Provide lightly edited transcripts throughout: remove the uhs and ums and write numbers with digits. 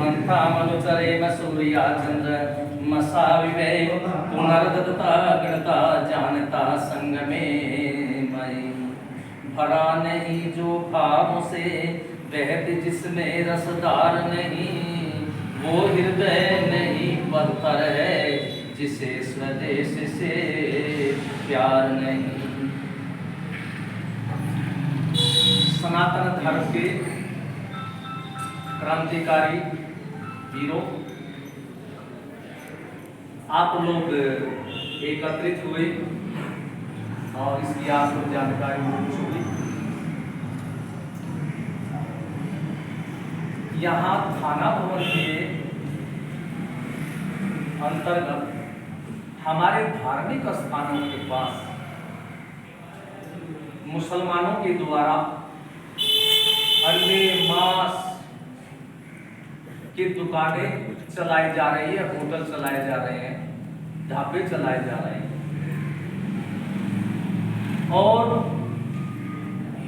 मंथा मनुचरे सूर्या चंद्र मसा विवेक पुनर्दत्ता गणता जानता संग में मई भरा नहीं जो भावों से बहती जिसमें रसदार नहीं वो हृदय नहीं पत्थर है जिसे स्वदेश से प्यार नहीं। सनातन धर्म के क्रांतिकारी वीरों, आप लोग एकत्रित हुए और इसकी आपको जानकारी हुई। यहाँ थाना भवन के अंतर्गत हमारे धार्मिक स्थानों के पास मुसलमानों के द्वारा अंडे मांस की दुकानें चलाई जा रही है, होटल चलाए जा रहे हैं, ढाबे चलाए जा रहे हैं और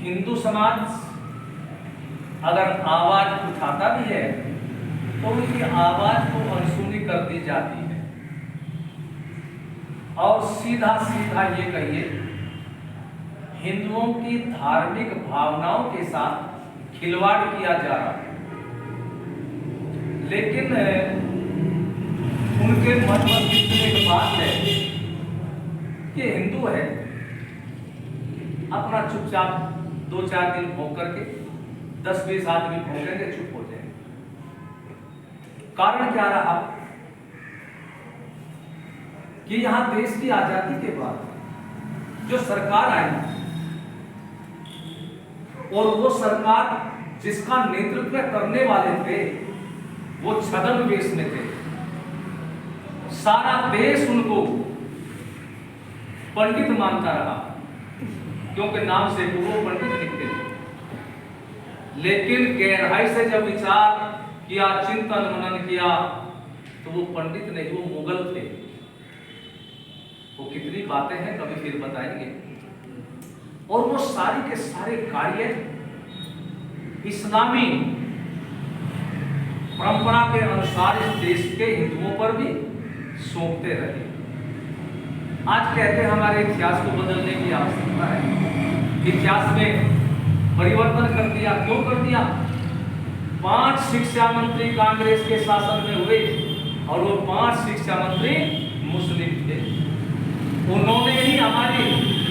हिंदू समाज अगर आवाज उठाता भी है तो उनकी आवाज को अनसुनी कर दी जाती है और सीधा सीधा ये कहिए हिंदुओं की धार्मिक भावनाओं के साथ खिलवाड़ किया जा रहा है। लेकिन उनके मन में एक बात है कि हिंदू है, अपना चुपचाप 2-4 दिन भोग करके 10-20 आदमी भोगेंगे, चुप हो जाएंगे। कारण क्या रहा कि यहां देश की आजादी के बाद जो सरकार आई और वो सरकार जिसका नेतृत्व करने वाले थे वो छद्म वेश में थे। सारा देश उनको पंडित मानता रहा क्योंकि नाम से वो पंडित दिखते थे। लेकिन गहराई से जब विचार किया, चिंतन मनन किया तो वो पंडित नहीं, वो मुगल थे। वो कितनी बातें हैं कभी फिर बताएंगे। और वो सारी के सारे कार्य इस्लामी परंपरा के अनुसार इस देश के हिंदुओं पर भी सौंपते रहे। आज कहते हैं हमारे इतिहास को बदलने की आवश्यकता है। इतिहास में परिवर्तन कर दिया। क्यों कर दिया? 5 शिक्षा मंत्री कांग्रेस के शासन में हुए और वो 5 शिक्षा मंत्री मुस्लिम थे। उन्होंने ही हमारी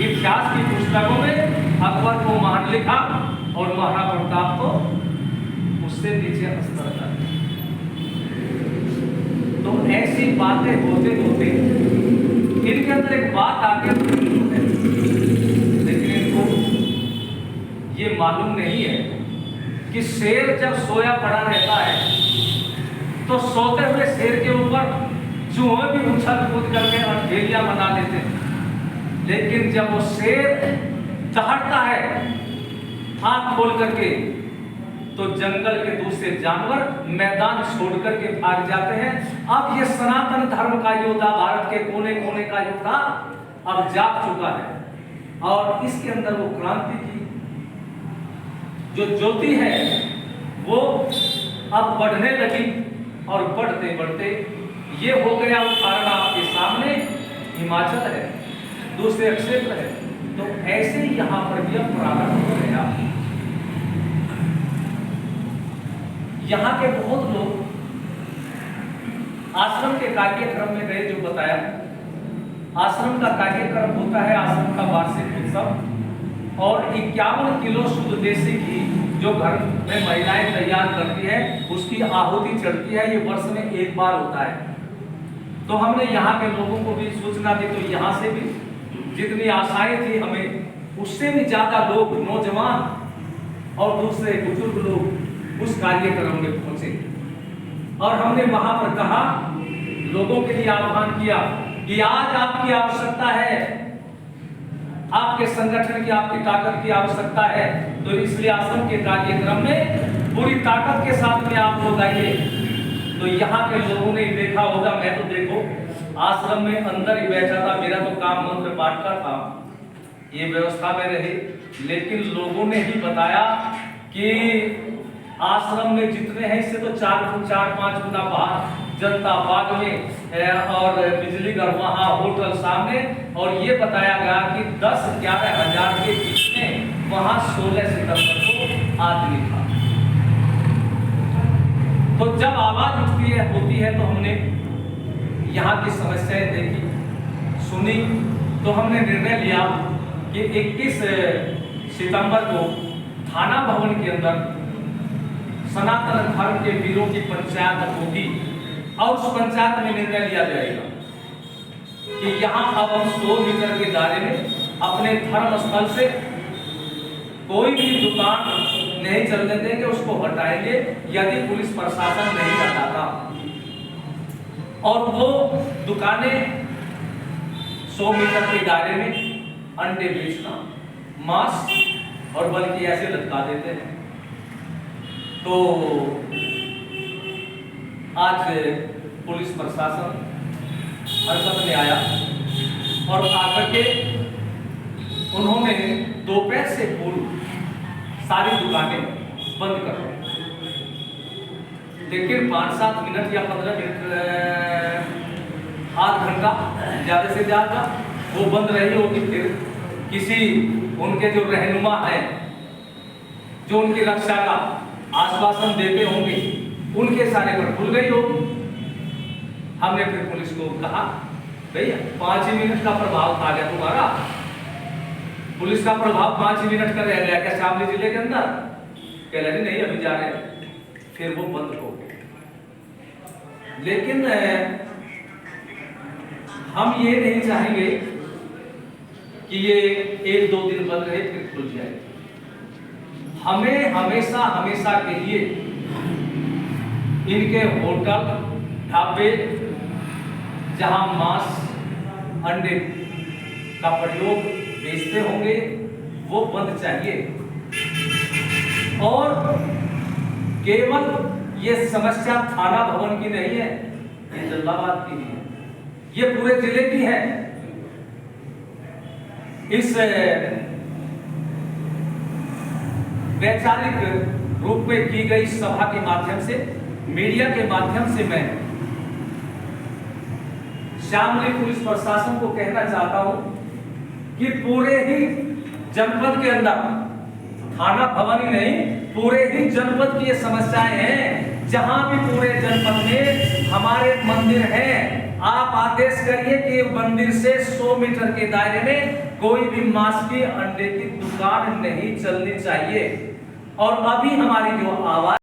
इतिहास की पुस्तकों में अकबर को महान लिखा और महाराणा प्रताप को उससे नीचे स्तर कर दिया। तो ऐसी बातें होते होते इनके अंदर एक बात आके है, लेकिन इनको ये मालूम नहीं है कि शेर जब सोया पड़ा रहता है तो सोते हुए शेर के ऊपर चूहे भी उछल कूद करके अठेलियां बना लेते हैं। लेकिन जब वो शेर दहाड़ता है आंख खोल करके तो जंगल के दूसरे जानवर मैदान छोड़ करके भाग जाते हैं। अब ये सनातन धर्म का योद्धा, भारत के कोने कोने का योद्धा अब जाग चुका है और इसके अंदर वो क्रांति की जो ज्योति है वो अब बढ़ने लगी और बढ़ते बढ़ते ये हो गया उदाहरण आपके सामने हिमाचल है, दूसरे क्षेत्र है। तो ऐसे ही यहां पर भी प्रारंभ हो गया। यहाँ के बहुत लोग आश्रम के कार्यक्रम में गए। जो बताया आश्रम का कार्यक्रम होता है, आश्रम का वार्षिक उत्सव और 51 किलो शुद्ध देसी घी जो घर में महिलाएं तैयार करती है उसकी आहुति चढ़ती है। ये वर्ष में एक बार होता है। तो हमने यहाँ के लोगों को भी सूचना दी। तो यहाँ से भी जितनी आशाएं थी हमें उससे भी ज्यादा लोग, नौजवान और दूसरे बुजुर्ग लोग उस कार्यक्रम में पहुंचे और हमने वहां पर कहा, लोगों के लिए आह्वान किया कि आज आपकी आवश्यकता है, आपके संगठन की, आपकी ताकत की आवश्यकता है। तो इसलिए आश्रम के कार्यक्रम में पूरी ताकत के साथ में आप लोग आइए। तो यहाँ के लोगों ने देखा होगा, मैं तो देखो आश्रम में अंदर ही बैठा था, मेरा तो काम मंत्र पाठ का था, ये व्यवस्था में रही। लेकिन लोगों ने ही बताया कि आश्रम में जितने हैं इससे तो 4-5 गुना बाहर, जनता बाग में और बिजली घर वहाँ होटल सामने। और ये बताया गया कि 10-11 हजार के बीच में वहाँ 16 सितंबर को आदमी था। तो जब आवाज होती है तो हमने यहाँ की समस्याएं देखी, सुनी, तो हमने निर्णय लिया कि 21 सितंबर को थाना भवन के अंदर सनातन धर्म के वीरों की पंचायत होगी और उस पंचायत में निर्णय लिया जाएगा कि यहाँ अब हम 100 मीटर के दायरे में अपने धर्म स्थल से कोई भी दुकान नहीं चलने देंगे, उसको हटाएंगे यदि पुलिस प्रशासन नहीं हटाता। और वो दुकानें 100 मीटर के दायरे में अंडे बेचना, मांस और बल्कि ऐसे लटका देते हैं। तो आज पुलिस प्रशासन हरकत में आया और आकर के उन्होंने दोपहर से पूर्व सारी दुकानें बंद कर दी। लेकिन 5-7 मिनट या 15 मिनट, आध घंटा ज्यादा से ज्यादा वो बंद रही होगी। फिर किसी उनके जो रहनुमा हैं, जो उनकी रक्षा का आश्वासन देते होंगे, उनके सारे पर खुल गई होगी। हमने फिर पुलिस को कहा, भैया 5 ही मिनट का प्रभाव था गया तुम्हारा, पुलिस का प्रभाव 5 ही मिनट का रह गया क्या शामली जिले के अंदर? कह रहे नहीं अभी जा रहे हैं। फिर वो बंद हो गए। लेकिन हम ये नहीं चाहेंगे कि ये 1-2 दिन बंद रहे फिर खुल जाए। हमें हमेशा के लिए इनके होटल, ढाबे जहां मांस, अंडे का प्रयोग बेचते होंगे वो बंद चाहिए। और केवल ये समस्या थाना भवन की नहीं है, ये जलालाबाद की है, ये पूरे जिले की है। इस वैचारिक रूप में की गई सभा के माध्यम से, मीडिया के माध्यम से मैं शामली पुलिस प्रशासन को कहना चाहता हूं कि पूरे ही जनपद के अंदर, थाना भवन ही नहीं, पूरे ही जनपद की ये समस्याएं हैं। जहां भी पूरे जनपद में हमारे मंदिर हैं, आप आदेश करिए कि मंदिर से 100 मीटर के दायरे में कोई भी मांस की, अंडे की दुकान नहीं चलनी चाहिए। और अभी हमारी जो आवाज